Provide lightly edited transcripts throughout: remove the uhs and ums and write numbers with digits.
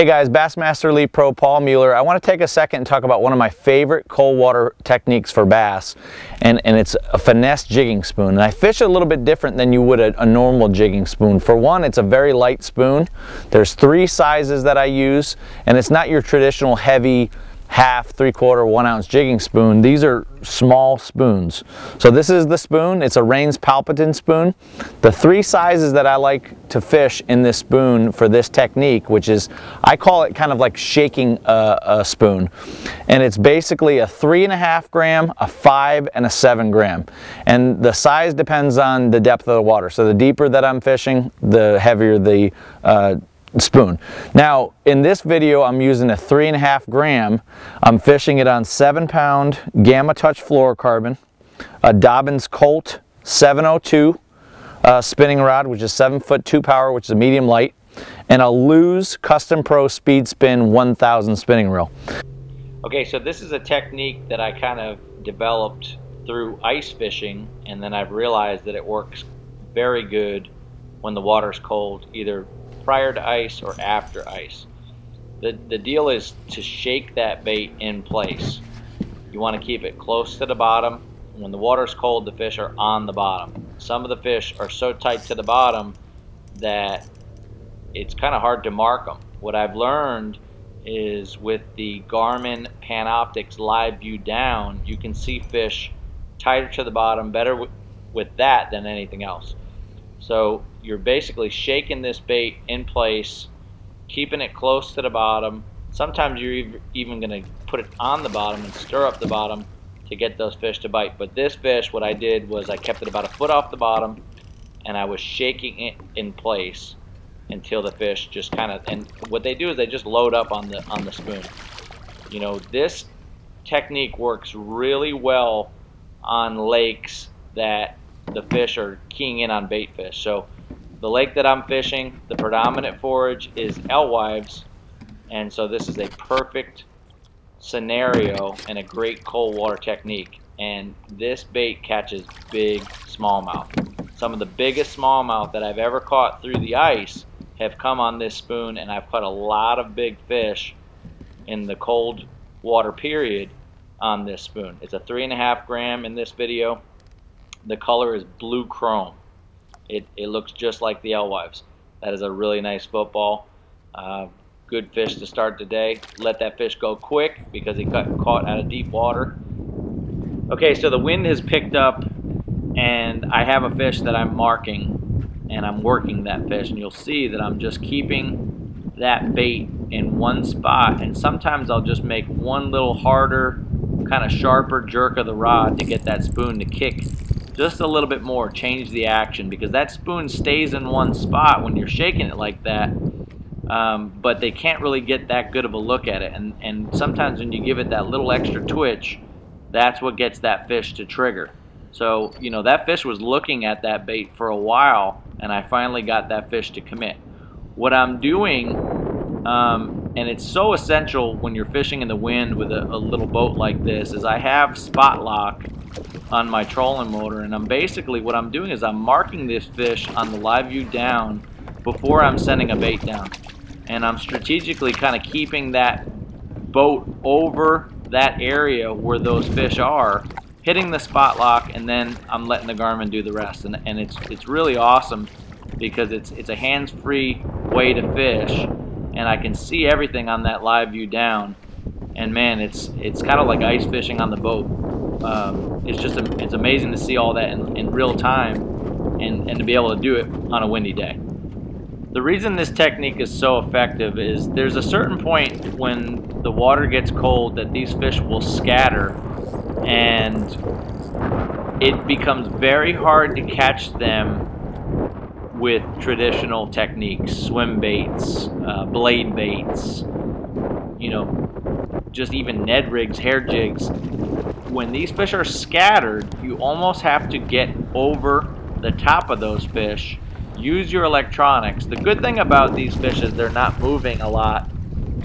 Hey guys, Bassmaster Elite Pro Paul Mueller. I want to take a second and talk about one of my favorite cold water techniques for bass, and it's a finesse jigging spoon. And I fish a little bit different than you would a normal jigging spoon. For one, it's a very light spoon. There's 3 sizes that I use, and it's not your traditional heavy half, 3/4, 1 ounce jigging spoon. These are small spoons. So this is the spoon. It's a Rains Palpiton spoon. The 3 sizes that I like to fish in this spoon for this technique, which is, I call it kind of like shaking a spoon. And it's basically a 3.5 gram, a 5, and a 7 gram. And the size depends on the depth of the water. So the deeper that I'm fishing, the heavier the spoon. Now in this video I'm using a 3.5 gram. I'm fishing it on 7-pound Gamma Touch fluorocarbon, a Dobbins Colt 702 spinning rod, which is 7-foot 2 power, which is a medium light, and a Lew's Custom Pro Speed Spin 1000 spinning reel. Okay, so this is a technique that I kind of developed through ice fishing, and then I've realized that it works very good when the water's cold, either prior to ice or after ice. The deal is to shake that bait in place. You want to keep it close to the bottom. When the water's cold, the fish are on the bottom. Some of the fish are so tight to the bottom that it's kind of hard to mark them. What I've learned is with the Garmin Panoptix Live View Down, you can see fish tighter to the bottom better with that than anything else. So you're basically shaking this bait in place, keeping it close to the bottom. Sometimes you're even going to put it on the bottom and stir up the bottom to get those fish to bite. But this fish, what I did was I kept it about 1 foot off the bottom, and I was shaking it in place until the fish just kind of, and what they do is they just load up on the spoon. You know, this technique works really well on lakes that the fish are keying in on bait fish. So the lake that I'm fishing, the predominant forage is alewives, and so this is a perfect scenario and a great cold water technique. And this bait catches big smallmouth. Some of the biggest smallmouth that I've ever caught through the ice have come on this spoon, and I've caught a lot of big fish in the cold water period on this spoon. It's a 3.5 gram in this video. The color is blue chrome. It looks just like the alewives. That is a really nice football. Good fish to start the day. Let that fish go quick because he got caught out of deep water. Okay, so the wind has picked up, and I have a fish that I'm marking, and I'm working that fish, and you'll see that I'm just keeping that bait in one spot, and sometimes I'll just make one little harder, kind of sharper jerk of the rod to get that spoon to kick just a little bit more, change the action, because that spoon stays in one spot when you're shaking it like that, but they can't really get that good of a look at it, and sometimes when you give it that little extra twitch, that's what gets that fish to trigger. So, you know, that fish was looking at that bait for a while, and I finally got that fish to commit. What I'm doing, and it's so essential when you're fishing in the wind with a little boat like this, is I have spot lock on my trolling motor, and what I'm doing is I'm marking this fish on the live view down before I'm sending a bait down, and I'm strategically kind of keeping that boat over that area where those fish are, hitting the spot lock, and then I'm letting the Garmin do the rest. And it's really awesome because it's a hands-free way to fish, and I can see everything on that live view down, and man, it's kind of like ice fishing on the boat. It's amazing to see all that in real time, and to be able to do it on a windy day. The reason this technique is so effective is there's a certain point when the water gets cold that these fish will scatter, and it becomes very hard to catch them with traditional techniques, swim baits, blade baits, you know, just even Ned rigs, hair jigs. When these fish are scattered, you almost have to get over the top of those fish, use your electronics. The good thing about these fish is they're not moving a lot.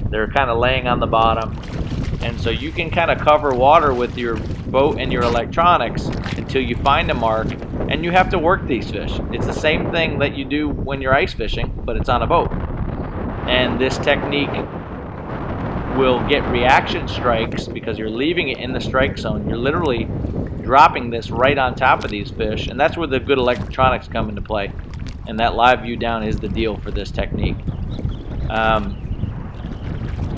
They're kind of laying on the bottom, and so you can kind of cover water with your boat and your electronics until you find a mark, and you have to work these fish. It's the same thing that you do when you're ice fishing, but it's on a boat. And this technique will get reaction strikes because you're leaving it in the strike zone. You're literally dropping this right on top of these fish, and that's where the good electronics come into play. And that live view down is the deal for this technique.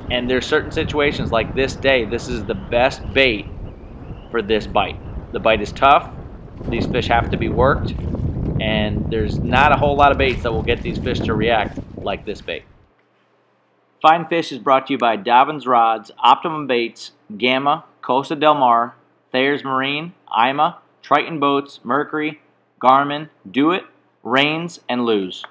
And there's certain situations like this day, this is the best bait for this bite. The bite is tough, these fish have to be worked, and there's not a whole lot of baits that will get these fish to react like this bait. Fine Fish is brought to you by Dobbins Rods, Optimum Baits, Gamma, Costa Del Mar, Thayer's Marine, Ima, Triton Boats, Mercury, Garmin, Do It, Rains, and Lose.